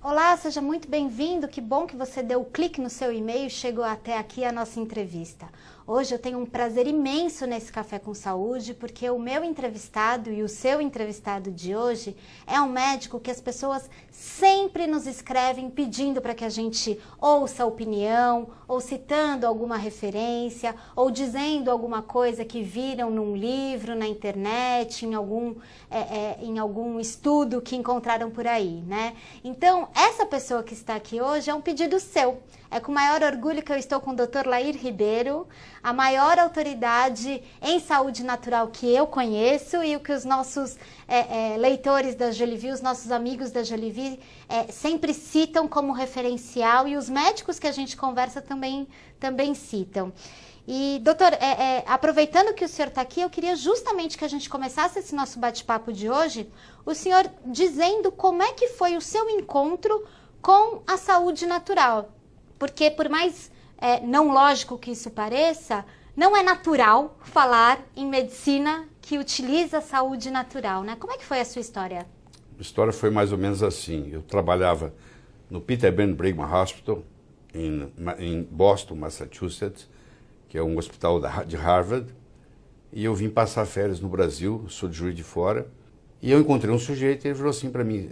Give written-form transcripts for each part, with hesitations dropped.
Olá, seja muito bem-vindo. Que bom que você deu o clique no seu e-mail e chegou até aqui a nossa entrevista. Hoje eu tenho um prazer imenso nesse Café com Saúde, porque o meu entrevistado e o seu entrevistado de hoje é um médico que as pessoas sempre nos escrevem pedindo para que a gente ouça a opinião, ou citando alguma referência, ou dizendo alguma coisa que viram num livro, na internet, em algum estudo que encontraram por aí, né? Então, essa pessoa que está aqui hoje é um pedido seu. É com maior orgulho que eu estou com o Dr. Lair Ribeiro, a maior autoridade em saúde natural que eu conheço e o que os nossos leitores da Jolivie, os nossos amigos da Jolivie, sempre citam como referencial e os médicos que a gente conversa também citam. E, doutor, aproveitando que o senhor está aqui, eu queria justamente que a gente começasse esse nosso bate-papo de hoje, o senhor dizendo como é que foi o seu encontro com a saúde natural. Porque, por mais não lógico que isso pareça, não é natural falar em medicina que utiliza a saúde natural, né? Como é que foi a sua história? A história foi mais ou menos assim. Eu trabalhava no Peter Ben Brigham Hospital, em Boston, Massachusetts, que é um hospital de Harvard, e eu vim passar férias no Brasil, sou de Juiz de Fora, e eu encontrei um sujeito e ele falou assim para mim,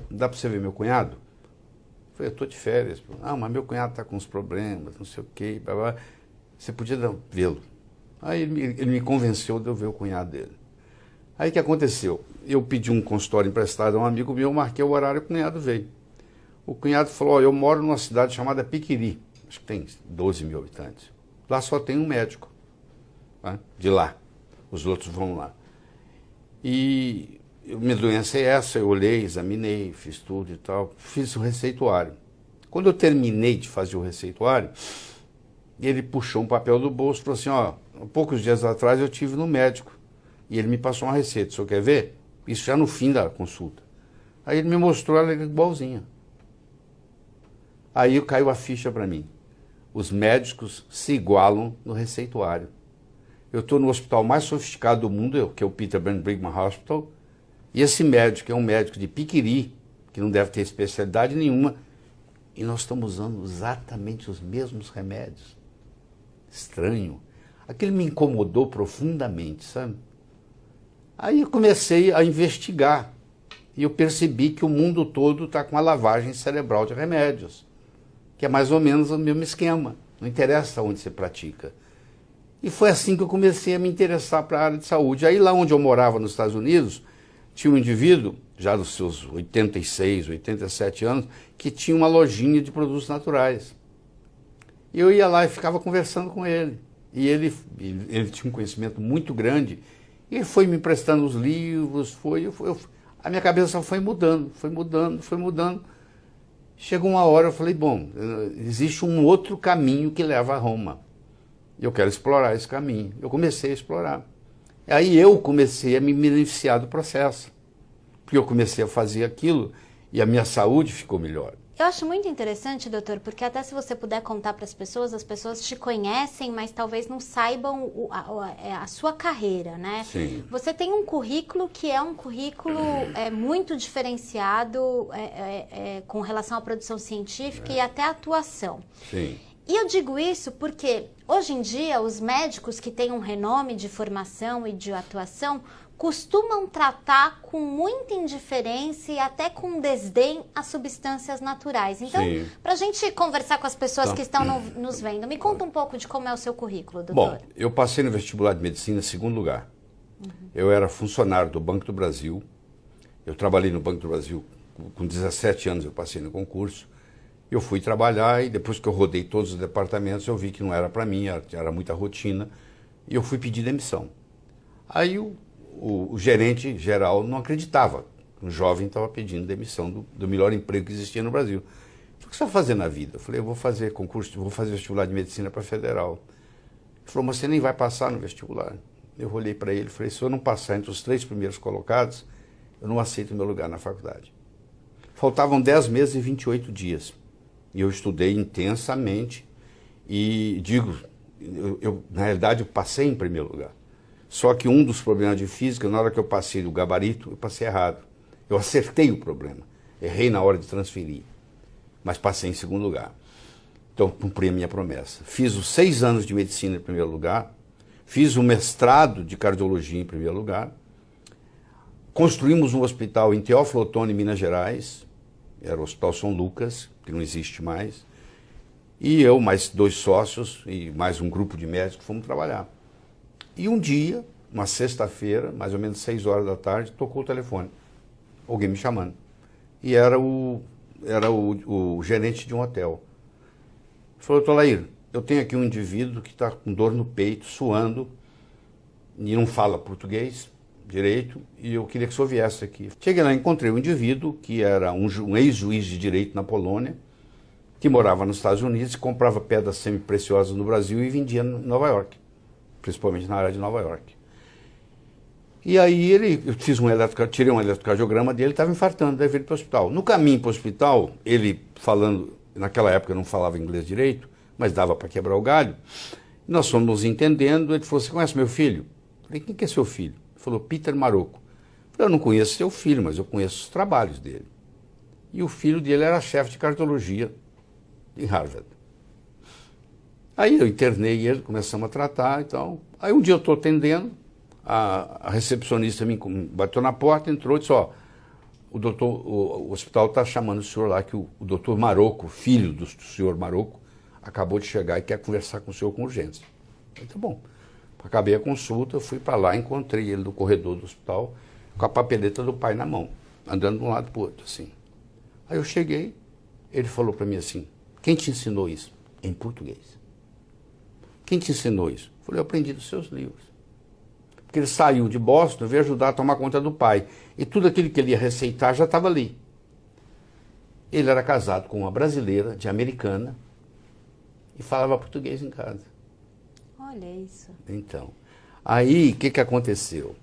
dá para você ver meu cunhado? Eu falei, eu estou de férias. Ah, mas meu cunhado está com uns problemas, não sei o quê, blá, blá. Você podia vê-lo. Aí ele me convenceu de eu ver o cunhado dele. Aí o que aconteceu? Eu pedi um consultório emprestado a um amigo meu, marquei o horário e o cunhado veio. O cunhado falou, eu moro numa cidade chamada Piquiri, acho que tem 12 mil habitantes. Lá só tem um médico, tá? De lá. Os outros vão lá. E minha doença é essa, eu olhei, examinei, fiz tudo e tal, fiz o receituário. Quando eu terminei de fazer o receituário, ele puxou um papel do bolso e falou assim, ó, poucos dias atrás eu tive no médico e ele me passou uma receita, o senhor quer ver? Isso já no fim da consulta. Aí ele me mostrou ela igualzinha. Aí caiu a ficha para mim. Os médicos se igualam no receituário. Eu estou no hospital mais sofisticado do mundo, que é o Peter Ben Brigham Hospital, e esse médico é um médico de Piquiri, que não deve ter especialidade nenhuma, e nós estamos usando exatamente os mesmos remédios. Estranho. Aquilo me incomodou profundamente, sabe? Aí eu comecei a investigar, e eu percebi que o mundo todo está com a lavagem cerebral de remédios, que é mais ou menos o mesmo esquema, não interessa onde você pratica. E foi assim que eu comecei a me interessar para a área de saúde. Aí lá onde eu morava nos Estados Unidos, tinha um indivíduo, já dos seus 86, 87 anos, que tinha uma lojinha de produtos naturais. E eu ia lá e ficava conversando com ele. E ele tinha um conhecimento muito grande, e ele foi me emprestando os livros, a minha cabeça foi mudando, foi mudando, foi mudando. Chegou uma hora, eu falei, bom, existe um outro caminho que leva a Roma. Eu quero explorar esse caminho. Eu comecei a explorar. Aí eu comecei a me beneficiar do processo. Porque eu comecei a fazer aquilo e a minha saúde ficou melhor. Eu acho muito interessante, doutor, porque até se você puder contar para as pessoas te conhecem, mas talvez não saibam a sua carreira, né? Sim. Você tem um currículo que é um currículo muito diferenciado com relação à produção científica e até à atuação. Sim. E eu digo isso porque, hoje em dia, os médicos que têm um renome de formação e de atuação costumam tratar com muita indiferença e até com desdém as substâncias naturais. Então, para a gente conversar com as pessoas que estão nos vendo, me conta um pouco de como é o seu currículo, doutor. Bom, eu passei no vestibular de medicina em segundo lugar. Eu era funcionário do Banco do Brasil. Eu trabalhei no Banco do Brasil com 17 anos, eu passei no concurso. Eu fui trabalhar e depois que eu rodei todos os departamentos, eu vi que não era para mim, era muita rotina, e eu fui pedir demissão. Aí o gerente geral não acreditava. Um jovem estava pedindo demissão do melhor emprego que existia no Brasil. O que você vai fazer na vida? Eu falei, eu vou fazer concurso, vou fazer vestibular de medicina para federal. Ele falou, mas você nem vai passar no vestibular. Eu olhei para ele e falei, se eu não passar entre os 3 primeiros colocados, eu não aceito meu lugar na faculdade. Faltavam 10 meses e 28 dias. E eu estudei intensamente e na realidade, eu passei em primeiro lugar. Só que um dos problemas de física, na hora que eu passei do gabarito, eu passei errado. Eu acertei o problema. Errei na hora de transferir, mas passei em segundo lugar. Então, cumpri a minha promessa. Fiz os 6 anos de medicina em primeiro lugar, fiz o mestrado de cardiologia em primeiro lugar, construímos um hospital em Teófilo Otoni, Minas Gerais, era o Hospital São Lucas, que não existe mais, e eu, mais 2 sócios e mais um grupo de médicos, fomos trabalhar. E um dia, uma sexta-feira, mais ou menos 6 horas da tarde, tocou o telefone, alguém me chamando. E era o gerente de um hotel. Ele falou: doutor Lair, eu tenho aqui um indivíduo que está com dor no peito, suando, e não fala português direito, e eu queria que o senhor viesse aqui. Cheguei lá e encontrei um indivíduo que era um ex-juiz de direito na Polônia, que morava nos Estados Unidos e comprava pedras semi-preciosas no Brasil e vendia em Nova York, principalmente na área de Nova York. E aí eu fiz tirei um eletrocardiograma dele, estava infartando, daí veio para o hospital. No caminho para o hospital, ele falando, naquela época eu não falava inglês direito, mas dava para quebrar o galho, nós fomos nos entendendo. Ele falou: você conhece meu filho? Eu falei: quem que é seu filho? Ele falou: Peter Marocco. Eu falei: eu não conheço seu filho, mas eu conheço os trabalhos dele. E o filho dele era chefe de cardiologia em Harvard. Aí eu internei ele, começamos a tratar e tal. Aí um dia eu estou atendendo, a recepcionista me bateu na porta, entrou e disse: ó, o hospital está chamando o senhor lá, que o doutor Marocco, filho do senhor Marocco, acabou de chegar e quer conversar com o senhor com urgência. Eu falei: tá bom. Acabei a consulta, eu fui para lá, encontrei ele no corredor do hospital, com a papeleta do pai na mão, andando de um lado para o outro, assim. Aí eu cheguei, ele falou para mim assim: quem te ensinou isso? Em português. Quem te ensinou isso? Eu falei: eu aprendi dos seus livros. Porque ele saiu de Boston, veio ajudar a tomar conta do pai. E tudo aquilo que ele ia receitar já estava ali. Ele era casado com uma brasileira, de Americana, e falava português em casa. Olha isso. Então, aí o que aconteceu?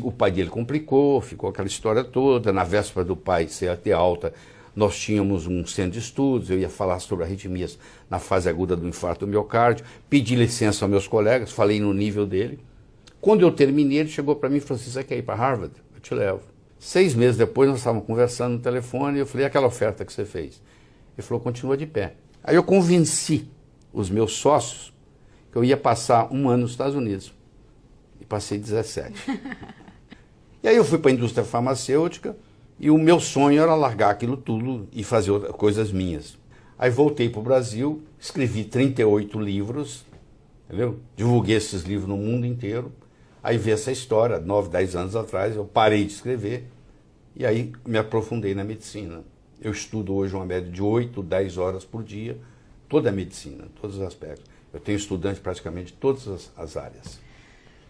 O pai dele complicou, ficou aquela história toda. Na véspera do pai ter alta, nós tínhamos um centro de estudos, eu ia falar sobre arritmias na fase aguda do infarto do miocárdio, pedi licença aos meus colegas, falei no nível dele. Quando eu terminei, ele chegou para mim e falou assim: você quer ir para Harvard? Eu te levo. 6 meses depois, nós estávamos conversando no telefone, e eu falei: aquela oferta que você fez? Ele falou: continua de pé. Aí eu convenci os meus sócios que eu ia passar 1 ano nos Estados Unidos. E passei 17. E aí eu fui para a indústria farmacêutica, e o meu sonho era largar aquilo tudo e fazer coisas minhas. Aí voltei para o Brasil, escrevi 38 livros, entendeu? Divulguei esses livros no mundo inteiro. Aí veio essa história, 9, 10 anos atrás, eu parei de escrever, e aí me aprofundei na medicina. Eu estudo hoje uma média de 8, 10 horas por dia, toda a medicina, todos os aspectos. Eu tenho estudantes praticamente de todas as áreas.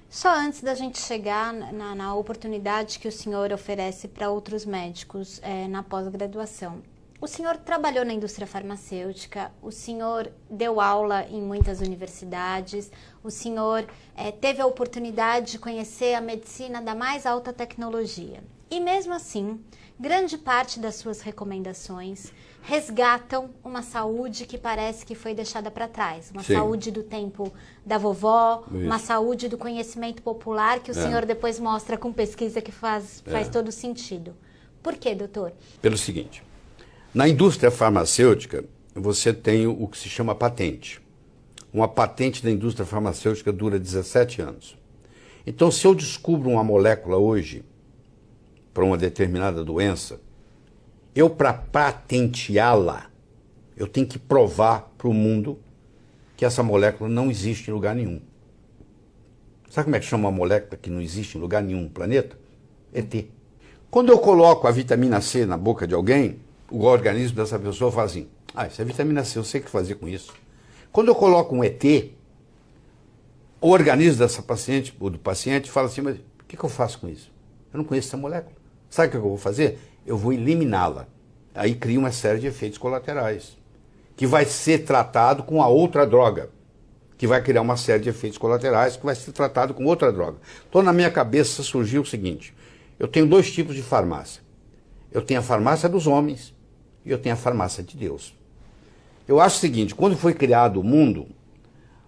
Só antes da gente chegar na oportunidade que o senhor oferece para outros médicos na pós-graduação. O senhor trabalhou na indústria farmacêutica, o senhor deu aula em muitas universidades, o senhor teve a oportunidade de conhecer a medicina da mais alta tecnologia. E mesmo assim, grande parte das suas recomendações resgatam uma saúde que parece que foi deixada para trás. Uma saúde do tempo da vovó, uma saúde do conhecimento popular que o senhor depois mostra com pesquisa que faz todo sentido. Por quê, doutor? Pelo seguinte, na indústria farmacêutica, você tem o que se chama patente. Uma patente da indústria farmacêutica dura 17 anos. Então, se eu descubro uma molécula hoje para uma determinada doença, eu, para patenteá-la, eu tenho que provar para o mundo que essa molécula não existe em lugar nenhum. Sabe como é que chama uma molécula que não existe em lugar nenhum no planeta? ET. Quando eu coloco a vitamina C na boca de alguém, o organismo dessa pessoa fala assim: ah, isso é vitamina C, eu sei o que fazer com isso. Quando eu coloco um ET, o organismo dessa paciente, ou do paciente, fala assim: mas o que eu faço com isso? Eu não conheço essa molécula. Sabe o que eu vou fazer? Eu vou eliminá-la. Aí cria uma série de efeitos colaterais, que vai ser tratado com a outra droga, que vai criar uma série de efeitos colaterais, que vai ser tratado com outra droga. Então, na minha cabeça surgiu o seguinte: eu tenho 2 tipos de farmácia. Eu tenho a farmácia dos homens e eu tenho a farmácia de Deus. Eu acho o seguinte: quando foi criado o mundo,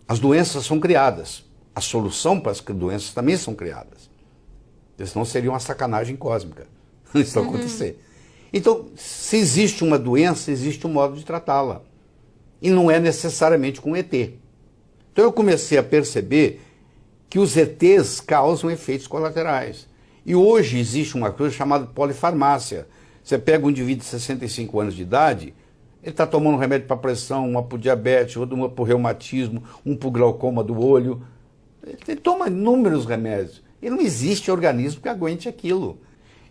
as doenças são criadas. A solução para as doenças também são criadas. Senão seria uma sacanagem cósmica. isso acontecer. Então, se existe uma doença, existe um modo de tratá-la. E não é necessariamente com ET. Então eu comecei a perceber que os ETs causam efeitos colaterais. E hoje existe uma coisa chamada polifarmácia. Você pega um indivíduo de 65 anos de idade, ele está tomando um remédio para pressão, uma para diabetes, outro uma para reumatismo, um para o glaucoma do olho. Ele toma inúmeros remédios. E não existe organismo que aguente aquilo.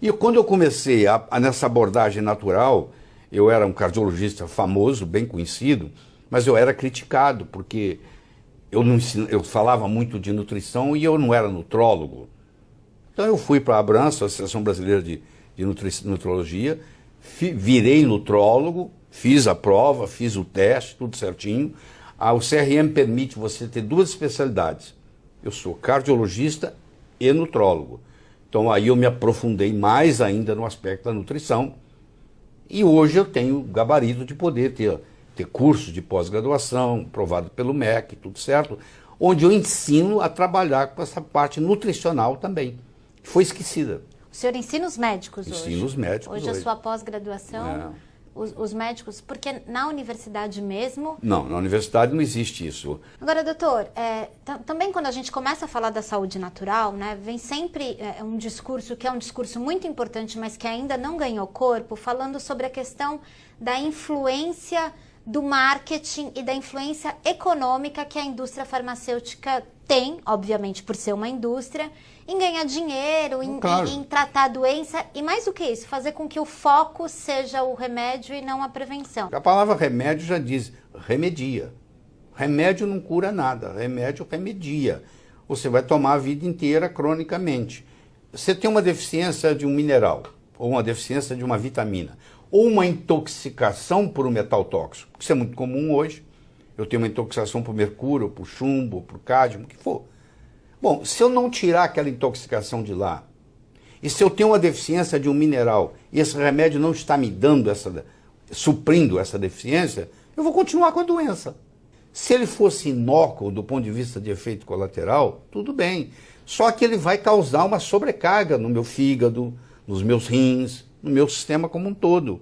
E quando eu comecei nessa abordagem natural, eu era um cardiologista famoso, bem conhecido, mas eu era criticado, porque eu falava muito de nutrição e eu não era nutrólogo. Então eu fui para a Abrança, a Associação Brasileira de Nutrologia, virei nutrólogo, fiz a prova, fiz o teste, tudo certinho. O CRM permite você ter duas especialidades. Eu sou cardiologista e nutrólogo. Então aí eu me aprofundei mais ainda no aspecto da nutrição. E hoje eu tenho o gabarito de poder ter curso de pós-graduação, aprovado pelo MEC, tudo certo, onde eu ensino a trabalhar com essa parte nutricional também, que foi esquecida. O senhor ensina os médicos hoje? Ensino os médicos hoje. Hoje a sua pós-graduação, os médicos, porque na universidade mesmo... Não, na universidade não existe isso. Agora, doutor, também quando a gente começa a falar da saúde natural, né, vem sempre um discurso que é um discurso muito importante, mas que ainda não ganhou corpo, falando sobre a questão da influência do marketing e da influência econômica que a indústria farmacêutica tem, obviamente por ser uma indústria, em ganhar dinheiro, em tratar a doença e mais do que isso, fazer com que o foco seja o remédio e não a prevenção. A palavra remédio já diz remedia. Remédio não cura nada, remédio remedia. Você vai tomar a vida inteira cronicamente. Você tem uma deficiência de um mineral, ou uma deficiência de uma vitamina, ou uma intoxicação por um metal tóxico. Isso é muito comum hoje. Eu tenho uma intoxicação por mercúrio, por chumbo, por cádmio, o que for. Bom, se eu não tirar aquela intoxicação de lá, e se eu tenho uma deficiência de um mineral, e esse remédio não está me dando suprindo essa deficiência, eu vou continuar com a doença. Se ele fosse inócuo do ponto de vista de efeito colateral, tudo bem. Só que ele vai causar uma sobrecarga no meu fígado, nos meus rins, no meu sistema como um todo.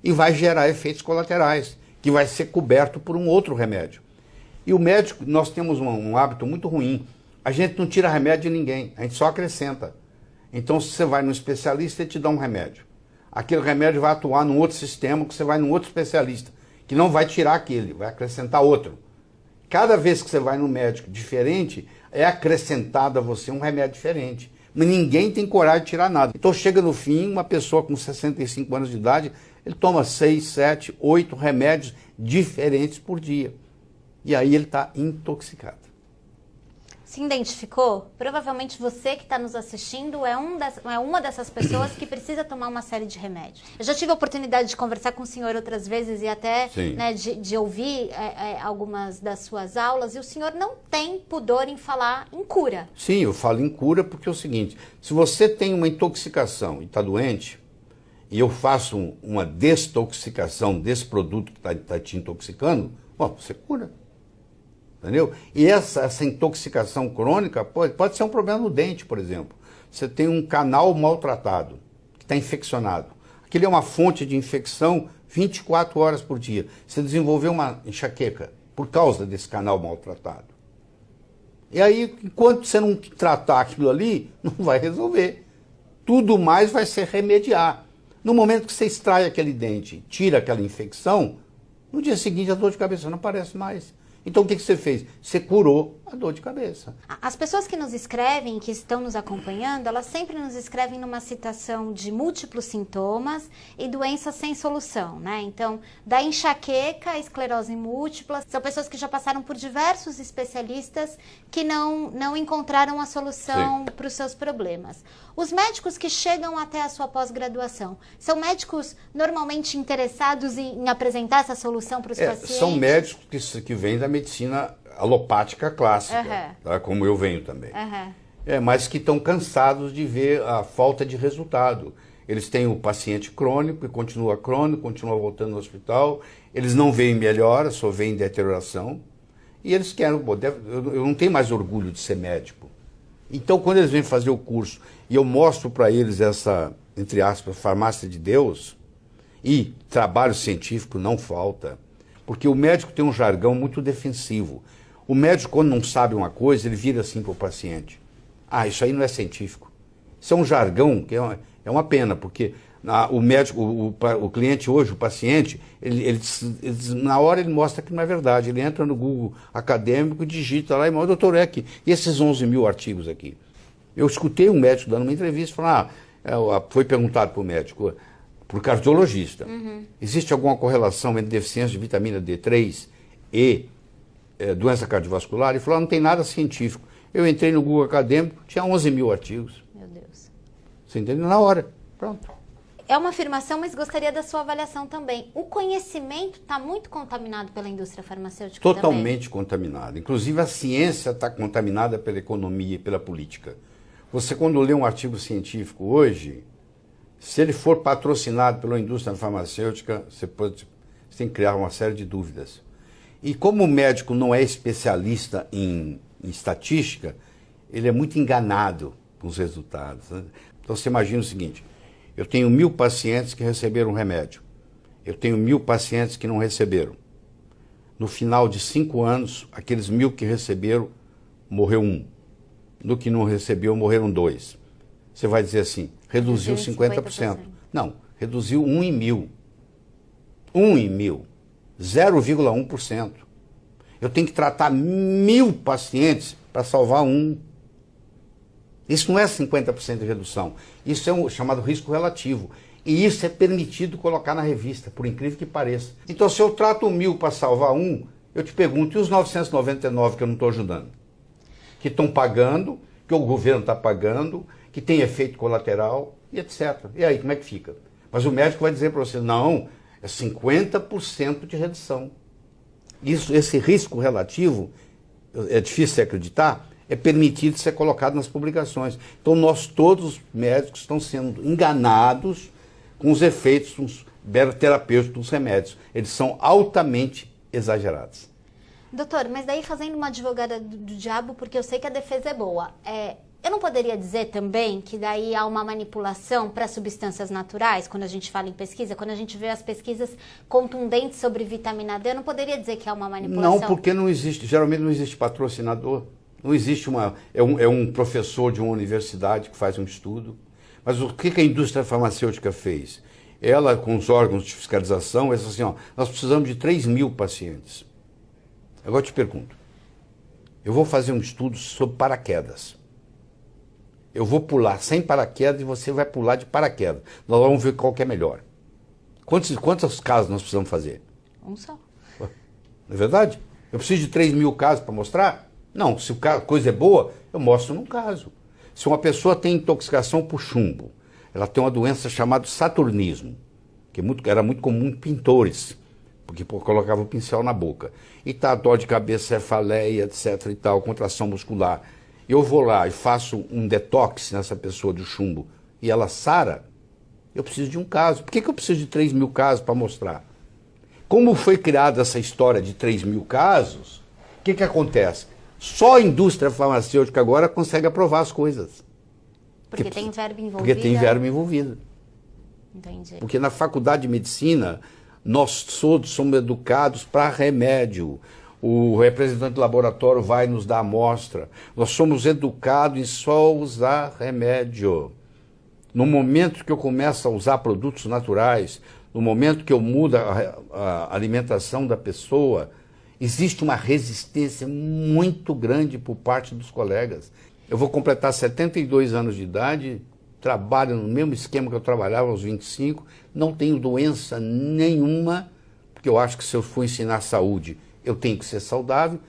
E vai gerar efeitos colaterais, que vai ser coberto por um outro remédio. E o médico, nós temos um hábito muito ruim. A gente não tira remédio de ninguém, a gente só acrescenta. Então, se você vai num especialista, ele te dá um remédio. Aquele remédio vai atuar num outro sistema, que você vai num outro especialista, que não vai tirar aquele, vai acrescentar outro. Cada vez que você vai num médico diferente, é acrescentado a você um remédio diferente. Mas ninguém tem coragem de tirar nada. Então chega no fim, uma pessoa com 65 anos de idade, ele toma 6, 7, 8 remédios diferentes por dia. E aí ele está intoxicado. Se identificou? Provavelmente você que está nos assistindo é uma dessas pessoas que precisa tomar uma série de remédios. Eu já tive a oportunidade de conversar com o senhor outras vezes e até de ouvir algumas das suas aulas, e o senhor não tem pudor em falar em cura. Sim, eu falo em cura porque é o seguinte, se você tem uma intoxicação e está doente, e eu faço uma desintoxicação desse produto que está te intoxicando, bom, você cura. Entendeu? E essa intoxicação crônica pode ser um problema no dente, por exemplo. Você tem um canal maltratado, que está infeccionado. Aquilo é uma fonte de infecção 24 horas por dia. Você desenvolveu uma enxaqueca por causa desse canal maltratado. E aí, enquanto você não tratar aquilo ali, não vai resolver. Tudo mais vai ser remediar. No momento que você extrai aquele dente, tira aquela infecção, no dia seguinte a dor de cabeça não aparece mais. Então o que você fez? Você curou a dor de cabeça. As pessoas que nos escrevem, que estão nos acompanhando, elas sempre nos escrevem numa situação de múltiplos sintomas e doenças sem solução, né? Então, da enxaqueca à esclerose múltipla, são pessoas que já passaram por diversos especialistas que não encontraram a solução para os seus problemas. Os médicos que chegam até a sua pós-graduação, são médicos normalmente interessados em apresentar essa solução para os pacientes? São médicos que vêm da medicina alopática clássica, tá? Como eu venho também. Mas que estão cansados de ver a falta de resultado. Eles têm o paciente crônico e continua crônico, continua voltando no hospital, eles não veem melhora, só veem deterioração, e eles querem, eu não tenho mais orgulho de ser médico. Então, quando eles vêm fazer o curso e eu mostro para eles essa, entre aspas, farmácia de Deus, e trabalho científico não falta, porque o médico tem um jargão muito defensivo. O médico, quando não sabe uma coisa, ele vira assim para o paciente. Ah, isso aí não é científico. Isso é um jargão, que é uma pena, porque o médico, o cliente hoje, o paciente, na hora ele mostra que não é verdade. Ele entra no Google acadêmico, digita lá e mostra, doutor, é aqui. E esses 11 mil artigos aqui? Eu escutei um médico dando uma entrevista, falando, foi perguntado para o médico, para o cardiologista, existe alguma correlação entre deficiência de vitamina D3 e doença cardiovascular? Ele falou, não tem nada científico. Eu entrei no Google acadêmico, tinha 11 mil artigos. Meu Deus. Você entendeu? Na hora. Pronto. É uma afirmação, mas gostaria da sua avaliação também. O conhecimento está muito contaminado pela indústria farmacêutica Totalmente contaminado. Inclusive, a ciência está contaminada pela economia e pela política. Você, quando lê um artigo científico hoje, se ele for patrocinado pela indústria farmacêutica, você tem que criar uma série de dúvidas. E como o médico não é especialista em estatística, ele é muito enganado com os resultados, né? Então você imagina o seguinte, eu tenho 1000 pacientes que receberam remédio, eu tenho 1000 pacientes que não receberam. No final de 5 anos, aqueles 1000 que receberam, morreu 1. No que não recebeu, morreram 2. Você vai dizer assim, reduziu 50%. Não, reduziu 1 em 1000. 1 em 1000. 0,1%. Eu tenho que tratar 1000 pacientes para salvar 1. Isso não é 50% de redução. Isso é um chamado risco relativo. E isso é permitido colocar na revista, por incrível que pareça. Então, se eu trato 1000 para salvar 1, eu te pergunto, e os 999 que eu não estou ajudando? Que estão pagando, que o governo está pagando, que tem efeito colateral, e etc. E aí, como é que fica? Mas o médico vai dizer para você, não, é 50% de redução. Esse risco relativo, é difícil de acreditar, é permitido ser colocado nas publicações. Então, nós todos, os médicos, estão sendo enganados com os efeitos terapêuticos dos remédios. Eles são altamente exagerados. Doutor, mas daí fazendo uma advogada do diabo, porque eu sei que a defesa é boa, eu não poderia dizer também que daí há uma manipulação para substâncias naturais, quando a gente fala em pesquisa, quando a gente vê as pesquisas contundentes sobre vitamina D, eu não poderia dizer que há uma manipulação? Não, porque não existe, geralmente não existe patrocinador, não existe é um professor de uma universidade que faz um estudo. Mas o que a indústria farmacêutica fez? Ela, com os órgãos de fiscalização, ela disse assim, ó, nós precisamos de 3.000 pacientes. Agora eu te pergunto, eu vou fazer um estudo sobre paraquedas. Eu vou pular sem paraquedas e você vai pular de paraquedas. Nós vamos ver qual que é melhor. Quantos casos nós precisamos fazer? Um só. Não é verdade? Eu preciso de 3.000 casos para mostrar? Não, se a coisa é boa, eu mostro num caso. Se uma pessoa tem intoxicação por chumbo, ela tem uma doença chamada saturnismo, que era muito comum em pintores, porque colocava o pincel na boca. E tá dor de cabeça, cefaleia, etc. e tal, contração muscular. Eu vou lá e faço um detox nessa pessoa de chumbo e ela sara, eu preciso de um caso. Por que eu preciso de 3.000 casos para mostrar? Como foi criada essa história de 3.000 casos, o que acontece? Só a indústria farmacêutica agora consegue aprovar as coisas. Porque tem verbo envolvido. Porque tem verbo envolvido. Entendi. Porque na faculdade de medicina, nós todos somos educados para remédio. O representante do laboratório vai nos dar amostra. Nós somos educados em só usar remédio. No momento que eu começo a usar produtos naturais, no momento que eu mudo a alimentação da pessoa, existe uma resistência muito grande por parte dos colegas. Eu vou completar 72 anos de idade, trabalho no mesmo esquema que eu trabalhava aos 25, não tenho doença nenhuma, porque eu acho que se eu for ensinar saúde, eu tenho que ser saudável,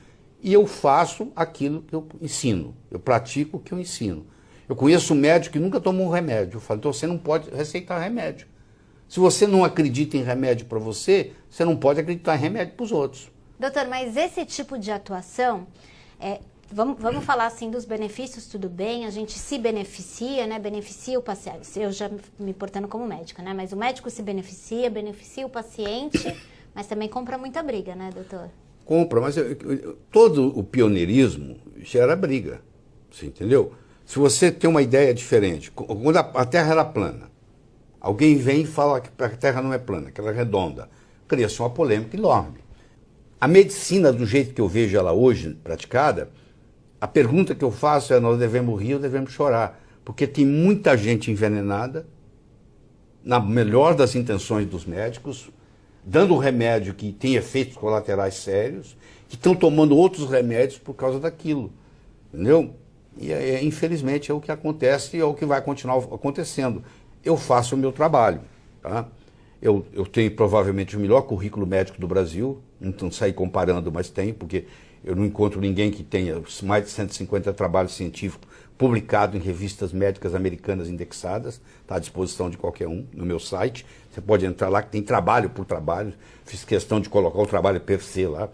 e eu faço aquilo que eu ensino, eu pratico o que eu ensino. Eu conheço um médico que nunca tomou um remédio, eu falo, então você não pode receitar remédio. Se você não acredita em remédio para você, você não pode acreditar em remédio para os outros. Doutor, mas esse tipo de atuação, vamos falar assim dos benefícios, tudo bem, a gente se beneficia, né? Beneficia o paciente, eu já me portando como médica, né? Mas o médico se beneficia o paciente, mas também compra muita briga, né, doutor? Compra, mas todo o pioneirismo gera briga, você entendeu? Se você tem uma ideia diferente, quando a Terra era plana, alguém vem e fala que a Terra não é plana, que ela é redonda, cria-se uma polêmica enorme. A medicina, do jeito que eu vejo ela hoje praticada, a pergunta que eu faço é: nós devemos rir ou devemos chorar? Porque tem muita gente envenenada, na melhor das intenções dos médicos, dando um remédio que tem efeitos colaterais sérios, que estão tomando outros remédios por causa daquilo, entendeu? E infelizmente é o que acontece e é o que vai continuar acontecendo. Eu faço o meu trabalho, tá? Eu tenho provavelmente o melhor currículo médico do Brasil, não saí comparando, mas tenho, porque eu não encontro ninguém que tenha mais de 150 trabalhos científicos publicados em revistas médicas americanas indexadas, está à disposição de qualquer um no meu site. Você pode entrar lá, que tem trabalho por trabalho. Fiz questão de colocar o trabalho per se lá,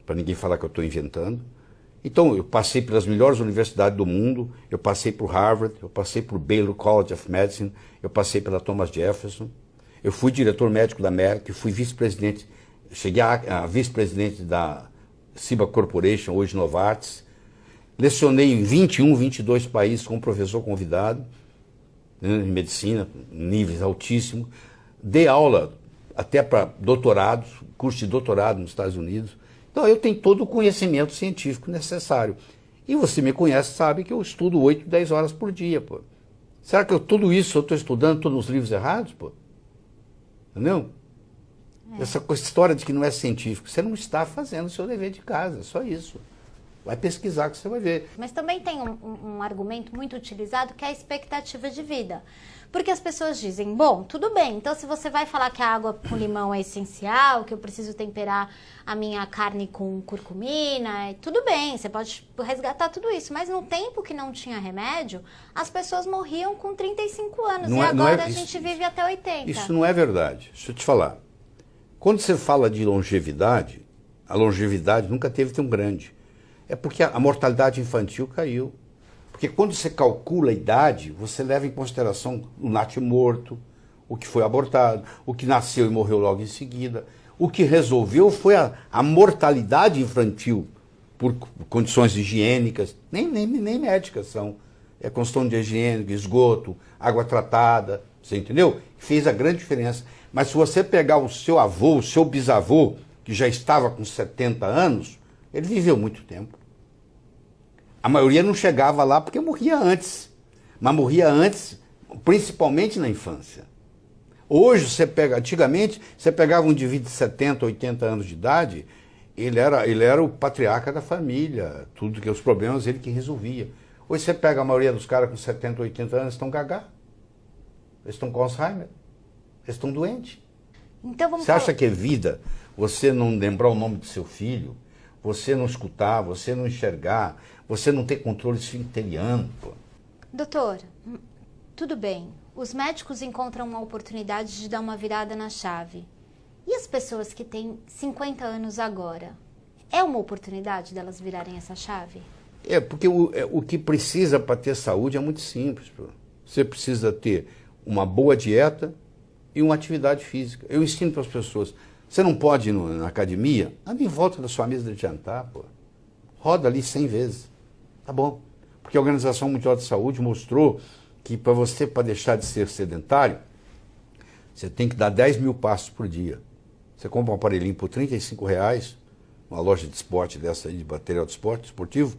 para ninguém falar que eu estou inventando. Então, eu passei pelas melhores universidades do mundo, eu passei por Harvard, eu passei por Baylor College of Medicine, eu passei pela Thomas Jefferson, eu fui diretor médico da Merck, fui vice-presidente, cheguei a vice-presidente da Ciba Corporation, hoje Novartis, lecionei em 21, 22 países como professor convidado, né, em medicina, níveis altíssimos, dei aula até para doutorados, curso de doutorado nos Estados Unidos. Então eu tenho todo o conhecimento científico necessário. E você me conhece, sabe que eu estudo 8, 10 horas por dia, pô. Será que tudo isso eu estou estudando todos os livros errados, pô? Entendeu? Essa história de que não é científico, você não está fazendo o seu dever de casa, só isso. Vai pesquisar que você vai ver. Mas também tem um argumento muito utilizado que é a expectativa de vida. Porque as pessoas dizem, bom, tudo bem, então se você vai falar que a água com limão é essencial, que eu preciso temperar a minha carne com curcumina, tudo bem, você pode resgatar tudo isso. Mas no tempo que não tinha remédio, as pessoas morriam com 35 anos e agora a gente vive até 80. Isso não é verdade. Deixa eu te falar. Quando você fala de longevidade, a longevidade nunca teve tão grande. É porque a mortalidade infantil caiu. Porque quando você calcula a idade, você leva em consideração o natimorto, o que foi abortado, o que nasceu e morreu logo em seguida. O que resolveu foi a mortalidade infantil por condições higiênicas, nem médicas são. É questão de higiene, esgoto, água tratada, você entendeu? Fez a grande diferença. Mas se você pegar o seu avô, o seu bisavô, que já estava com 70 anos, ele viveu muito tempo. A maioria não chegava lá porque morria antes. Mas morria antes, principalmente na infância. Hoje, antigamente, você pegava um indivíduo de 70, 80 anos de idade, ele era o patriarca da família, tudo que os problemas ele que resolvia. Hoje você pega a maioria dos caras com 70, 80 anos, estão gagá. Eles estão com Alzheimer. Eles estão doentes. Então, você acha que é vida você não lembrar o nome do seu filho, você não escutar, você não enxergar, você não ter controle esfincteriano? Pô. Doutor, tudo bem. Os médicos encontram uma oportunidade de dar uma virada na chave. E as pessoas que têm 50 anos agora? É uma oportunidade delas virarem essa chave? É, porque o que precisa para ter saúde é muito simples. Pô. Você precisa ter uma boa dieta e uma atividade física. Eu ensino para as pessoas, você não pode ir na academia, anda em volta da sua mesa de jantar, pô. Roda ali 100 vezes, tá bom. Porque a Organização Mundial de Saúde mostrou que para deixar de ser sedentário, você tem que dar 10 mil passos por dia. Você compra um aparelhinho por R$35, uma loja de esporte dessa aí, de material de esporte esportivo,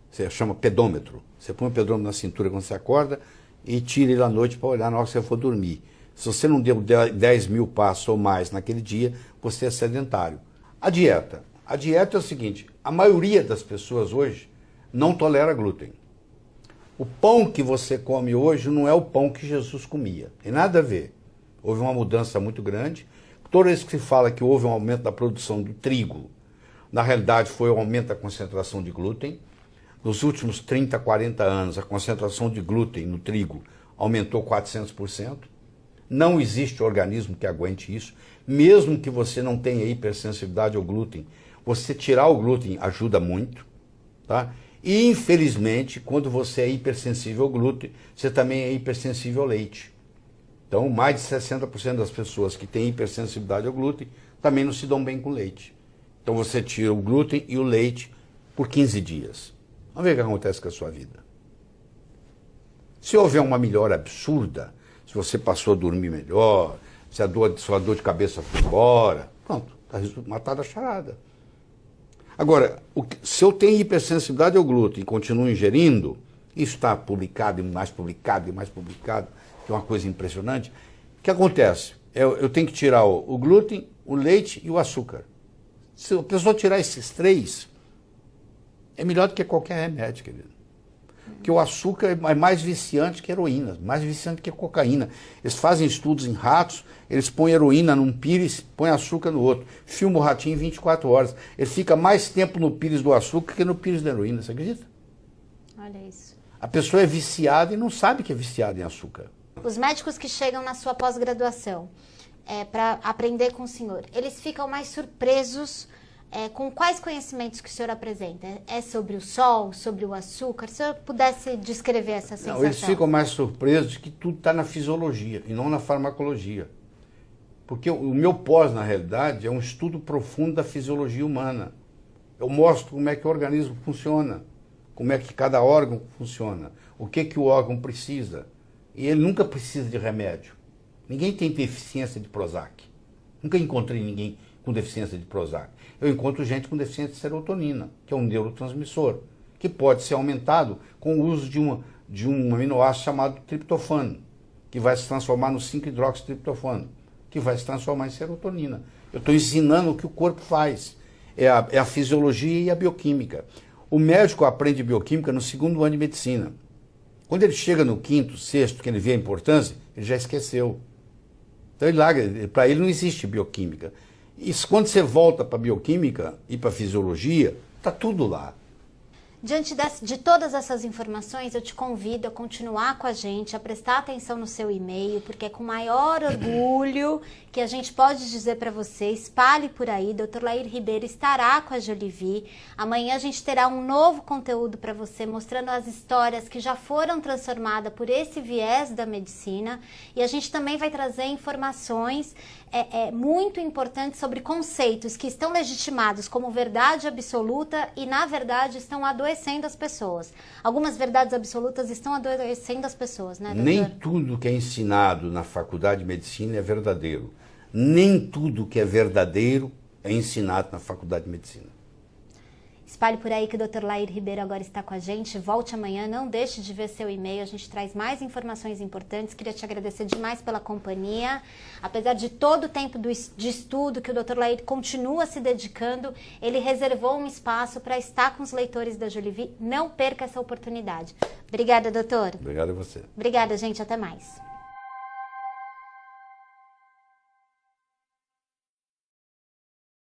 você chama pedômetro. Você põe o pedômetro na cintura quando você acorda e tira ele à noite para olhar na hora que você for dormir. Se você não deu 10 mil passos ou mais naquele dia, você é sedentário. A dieta. A dieta é o seguinte, a maioria das pessoas hoje não tolera glúten. O pão que você come hoje não é o pão que Jesus comia. Tem nada a ver. Houve uma mudança muito grande. Toda vez que se fala que houve um aumento da produção do trigo, na realidade foi um aumento da concentração de glúten. Nos últimos 30, 40 anos, a concentração de glúten no trigo aumentou 400%. Não existe organismo que aguente isso. Mesmo que você não tenha hipersensibilidade ao glúten, você tirar o glúten ajuda muito, tá? E, infelizmente, quando você é hipersensível ao glúten, você também é hipersensível ao leite. Então, mais de 60% das pessoas que têm hipersensibilidade ao glúten também não se dão bem com leite. Então, você tira o glúten e o leite por 15 dias. Vamos ver o que acontece com a sua vida. Se houver uma melhora absurda, se você passou a dormir melhor, se sua dor de cabeça foi embora, pronto, está matada a charada. Agora, se eu tenho hipersensibilidade ao glúten e continuo ingerindo, isso está publicado e mais publicado e mais publicado, que é uma coisa impressionante. O que acontece? Eu tenho que tirar o glúten, o leite e o açúcar. Se a pessoa tirar esses 3, é melhor do que qualquer remédio, querido. Porque o açúcar é mais viciante que heroína, mais viciante que cocaína. Eles fazem estudos em ratos, eles põem heroína num pires, põem açúcar no outro. Filma o ratinho em 24 horas. Ele fica mais tempo no pires do açúcar que no pires da heroína, você acredita? Olha isso. A pessoa é viciada e não sabe que é viciada em açúcar. Os médicos que chegam na sua pós-graduação para aprender com o senhor, eles ficam mais surpresos com quais conhecimentos que o senhor apresenta? É sobre o sol, sobre o açúcar? Se o senhor pudesse descrever essa sensação. Não, eles ficam mais surpresos de que tudo está na fisiologia e não na farmacologia. Porque o meu pós, na realidade, é um estudo profundo da fisiologia humana. Eu mostro como é que o organismo funciona, como é que cada órgão funciona, o que o órgão precisa. E ele nunca precisa de remédio. Ninguém tem deficiência de Prozac. Nunca encontrei ninguém com deficiência de Prozac. Eu encontro gente com deficiência de serotonina, que é um neurotransmissor, que pode ser aumentado com o uso de um aminoácido chamado triptofano, que vai se transformar no 5-hidroxitriptofano, que vai se transformar em serotonina. Eu estou ensinando o que o corpo faz. É a fisiologia e a bioquímica. O médico aprende bioquímica no 2º ano de medicina. Quando ele chega no 5º, 6º, que ele vê a importância, ele já esqueceu. Então ele larga, para ele não existe bioquímica. E quando você volta para a bioquímica e para a fisiologia, está tudo lá. Diante de todas essas informações, eu te convido a continuar com a gente, a prestar atenção no seu e-mail, porque é com maior orgulho que a gente pode dizer para você, espalhe por aí, Dr. Lair Ribeiro estará com a Jolivie. Amanhã a gente terá um novo conteúdo para você, mostrando as histórias que já foram transformadas por esse viés da medicina. E a gente também vai trazer informações muito importantes sobre conceitos que estão legitimados como verdade absoluta e, na verdade, estão adoecendo as pessoas. Algumas verdades absolutas estão adoecendo as pessoas, né, doutor? Nem tudo que é ensinado na faculdade de medicina é verdadeiro. Nem tudo que é verdadeiro é ensinado na faculdade de medicina. Espalhe por aí que o Dr. Lair Ribeiro agora está com a gente. Volte amanhã, não deixe de ver seu e-mail. A gente traz mais informações importantes. Queria te agradecer demais pela companhia. Apesar de todo o tempo de estudo que o Dr. Lair continua se dedicando, ele reservou um espaço para estar com os leitores da Jolivie. Não perca essa oportunidade. Obrigada, doutor. Obrigado a você. Obrigada, gente. Até mais.